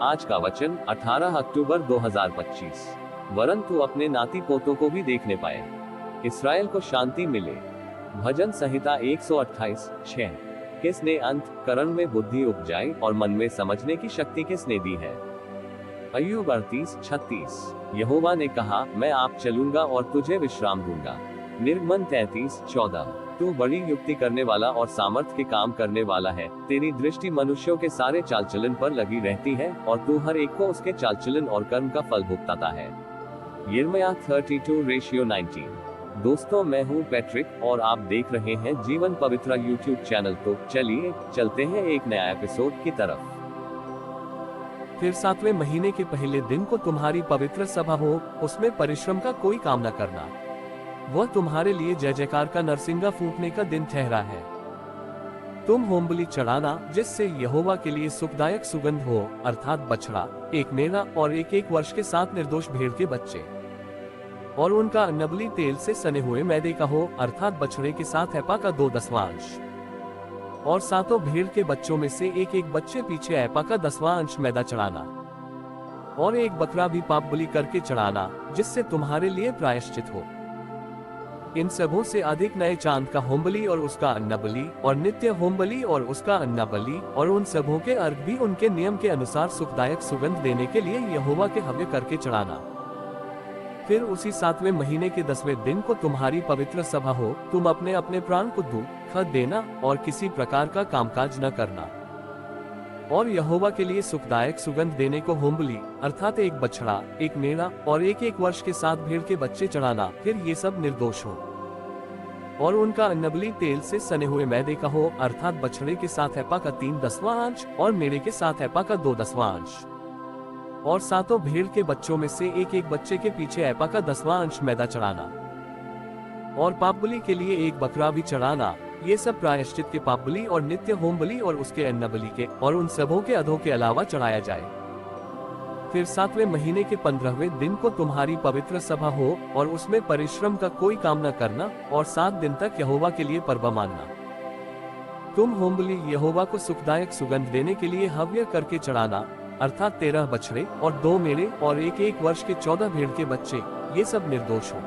आज का वचन 18 अक्टूबर 2025। वरन तू अपने नाती पोतों को भी देखने पाए, इसराइल को शांति मिले। भजन संहिता 128:6। किसने अंतःकरण में बुद्धि उपजाई और मन में समझने की शक्ति किसने दी है। अय्यूब 38:36। यहोवा ने कहा, मैं आप चलूंगा और तुझे विश्राम दूंगा। निर्गमन 33:14। तू बड़ी युक्ति करने वाला और सामर्थ के काम करने वाला है। तेरी दृष्टि मनुष्यों के सारे चालचलन पर लगी रहती है और तू हर एक को उसके चालचलन और कर्म का फल भुगताता है। यिर्मयाह 32:19। दोस्तों, मैं हूं पैट्रिक और आप देख रहे हैं जीवन पवित्रा यूट्यूब चैनल। तो चलिए चलते हैं एक नया एपिसोड की तरफ। फिर 7वें महीने के पहले दिन को तुम्हारी पवित्र सभा हो, उसमें परिश्रम का कोई काम न करना। वह तुम्हारे लिए जय जयकार का नरसिंगा फूंकने का दिन ठहरा है। तुम होमबलि चढ़ाना, जिससे यहोवा के लिए सुखदायक सुगंध हो, अर्थात बछड़ा, एक मेढ़ा और एक वर्ष के 7 निर्दोष भेड़ के बच्चे, और उनका अन्नबलि तेल से सने हुए मैदे का हो, अर्थात बछड़े के 7 एपा का 2/10वां अंश, और 7 भेड़ के बच्चों में से एक बच्चे पीछे एपा का 10वां अंश मैदा चढ़ाना, और एक बकरा भी पाप बलि करके चढ़ाना, जिससे तुम्हारे लिए प्रायश्चित हो। इन सबों से अधिक नए चांद का होमबलि और उसका अन्नबलि, और नित्य होमबलि और उसका अन्नबलि, और उन सबों के अर्घ भी उनके नियम के अनुसार सुखदायक सुगंध देने के लिए यहोवा के हव्य करके चढ़ाना। फिर उसी 7वें महीने के 10वें दिन को तुम्हारी पवित्र सभा हो। तुम अपने अपने प्राण को दुख देना और किसी प्रकार का कामकाज न करना, और यहोवा के लिए सुखदायक सुगंध देने को होमबलि, अर्थात एक बछड़ा, एक मेढ़ा और एक वर्ष के 7 भेड़ के बच्चे चढ़ाना। फिर ये सब निर्दोष हो, और उनका अन्नबलि तेल से सने हुए मैदे का हो, अर्थात बछड़े के 7 एपा का 3/10वां अंश और मेढ़े के 7 एपा का 2/10वां अंश, और 7 भेड़ के बच्चों में से एक बच्चे के पीछे एपा का 10वां अंश मैदा चढ़ाना, और पापबलि के लिए एक बकरा भी चढ़ाना। ये सब प्रायश्चित के पापबलि और नित्य होमबलि और उसके अन्नबलि के और उन सबों के अधों के अलावा चढ़ाया जाए। फिर 7वें महीने के 15वें दिन को तुम्हारी पवित्र सभा हो, और उसमें परिश्रम का कोई काम न करना, और 7 दिन तक यहोवा के लिए पर्व मानना। तुम होमबलि यहोवा को सुखदायक सुगंध देने के लिए हव्य करके चढ़ाना, अर्थात 13 बछड़े और 2 मेढ़े और एक वर्ष के 14 भेड़ के बच्चे, ये सब निर्दोष हो,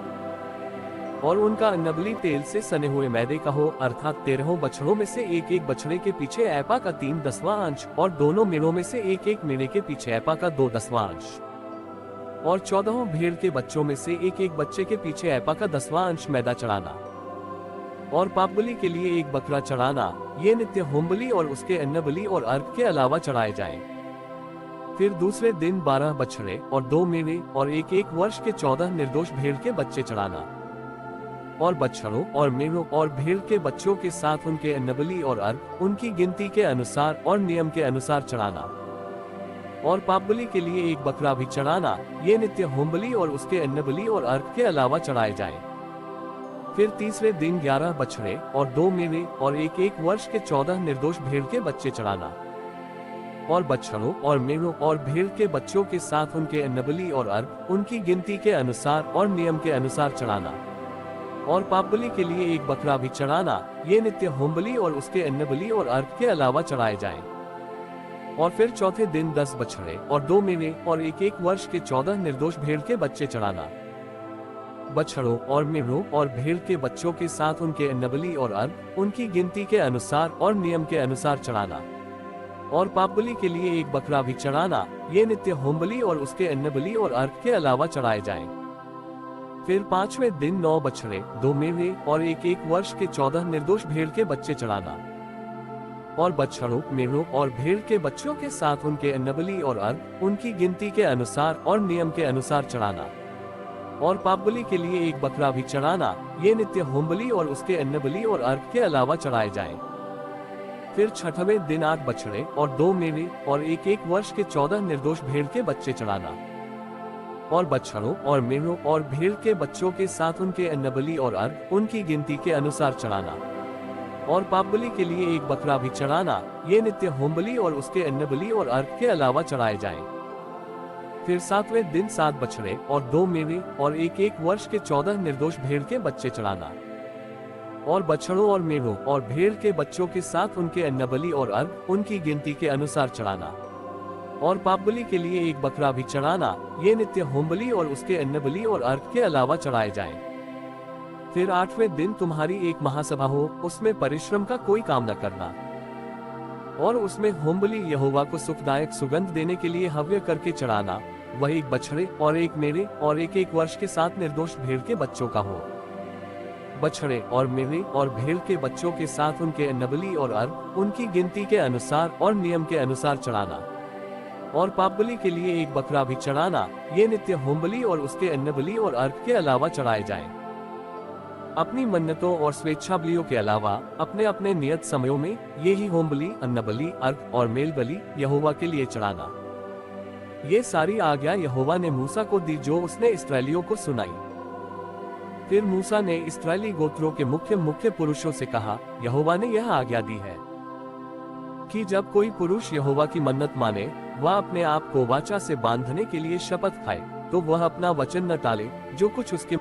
और उनका अन्नबलि तेल से सने हुए मैदे का हो, अर्थात 13 बछड़ों में से एक बछड़े के पीछे एपा का 3/10वां अंश, और दोनों मेढ़ों में से एक मेढ़े के पीछे एपा का 2/10वां अंश, और 14 भेड़ के बच्चों में से एक बच्चे के पीछे एपा का 10वां अंश मैदा चढ़ाना, और पापबलि के लिए एक बकरा चढ़ाना। ये नित्य होमबलि और उसके अन्नबलि और अर्घ के अलावा चढ़ाए जाएं। फिर दूसरे दिन 12 बछड़े और 2 मेढ़े और एक वर्ष के 14 निर्दोष भेड़ के बच्चे चढ़ाना, और बछड़ों और मेढ़ों और भेड़ के बच्चों के साथ उनके अन्नबलि और अर्घ उनकी गिनती के अनुसार और नियम के अनुसार चढ़ाना, और पापबलि के लिए एक बकरा भी चढ़ाना। ये नित्य होमबलि और उसके अन्नबलि और अर्घ के अलावा चढ़ाए जाएं। फिर तीसरे दिन 11 बछड़े और 2 मेढ़े और एक वर्ष के 14 निर्दोष भेड़ के बच्चे चढ़ाना, और बछड़ों और मेढ़ों और भेड़ के बच्चों के साथ उनके अन्नबलि और अर्घ उनकी गिनती के अनुसार और नियम के अनुसार चढ़ाना, और पापबलि के लिए एक बकरा भी चढ़ाना। ये नित्य होमबलि और उसके अन्नबलि और अर्घ के अलावा चढ़ाए जाएं। और फिर चौथे दिन 10 बछड़े और 2 मेढ़े और एक वर्ष के 14 निर्दोष भेड़ के बच्चे चढ़ाना, बछड़ों और मेढ़ों और भेड़ के बच्चों के साथ उनके अन्नबलि और अर्घ उनकी गिनती के अनुसार और नियम के अनुसार चढ़ाना, और पापबलि के लिए एक बकरा भी चढ़ाना। ये नित्य होमबलि और उसके अन्नबलि और अर्घ के अलावा चढ़ाए जाएं। फिर 5वें दिन 9 बछड़े, 2 मेढ़े और एक वर्ष के 14 निर्दोष भेड़ के बच्चे चढ़ाना, और बछड़ों, मेढ़ों और भेड़ के बच्चों के साथ उनके अन्नबलि और अर्घ उनकी गिनती के अनुसार और नियम के अनुसार चढ़ाना, और पापबलि के लिए एक बकरा भी चढ़ाना। ये नित्य होमबलि और उसके अन्नबलि और अर्घ के अलावा चढ़ाए जाएं। फिर 6वें दिन 8 बछड़े और 2 मेढ़े और एक वर्ष के 14 निर्दोष भेड़ के बच्चे चढ़ाना, और बछड़ों और मेढ़ों और भेड़ के बच्चों के साथ उनके अन्नबलि और अर्घ उनकी गिनती के अनुसार चढ़ाना, और पापबलि के लिए एक बकरा भी चढ़ाना। ये नित्य होमबलि और उसके अन्नबलि और अर्घ के अलावा चढ़ाए जाएं। फिर 7वें दिन 7 बछड़े और 2 मेढ़े और एक वर्ष के 14 निर्दोष भेड़ के बच्चे चढ़ाना, और बछड़ों और मेढ़ों और भेड़ के बच्चों के साथ उनके अन्नबलि और अर्घ उनकी गिनती के अनुसार चढ़ाना, और पाप बलि के लिए एक बकरा भी चढ़ाना। ये नित्य होम बलि और उसके अन्न बलि और अर्घ के अलावा चढ़ाए जाएं। फिर 8वें दिन तुम्हारी एक महासभा हो, उसमें परिश्रम का कोई काम न करना, और उसमें होम बलि यहोवा को सुखदायक सुगंध देने के लिए हव्य करके चढ़ाना। वह एक बछड़े और एक मेढ़े और एक वर्ष के 7 निर्दोष भेड़ के बच्चों का हो। बछड़े और मेढ़े और भेड़ के बच्चों के साथ उनके अन्नबलि और अर्घ उनकी गिनती के अनुसार और नियम के अनुसार चढ़ाना, और पाप बलि के लिए एक बकरा भी चढ़ाना। ये नित्य होम बलि और उसके अन्नबलि और अर्घ के अलावा चढ़ाए जाएं। अपनी मन्नतों और स्वेच्छा बलियों के अलावा अपने अपने नियत समयों में ये ही होम बलि, अन्न बलि, अर्घ और मेल बलि यहोवा के लिए चढ़ाना। ये सारी आज्ञा यहोवा ने मूसा को दी जो उसने इस्राएलियों को सुनाई। फिर मूसा ने इस्राएली गोत्रों के मुख्य पुरुषों से कहा, यहोवा ने यह आज्ञा दी है कि जब कोई पुरुष यहोवा की मन्नत माने, वह अपने आप को वाचा से बांधने के लिए शपथ खाए, तो वह अपना वचन न टाले जो कुछ उसके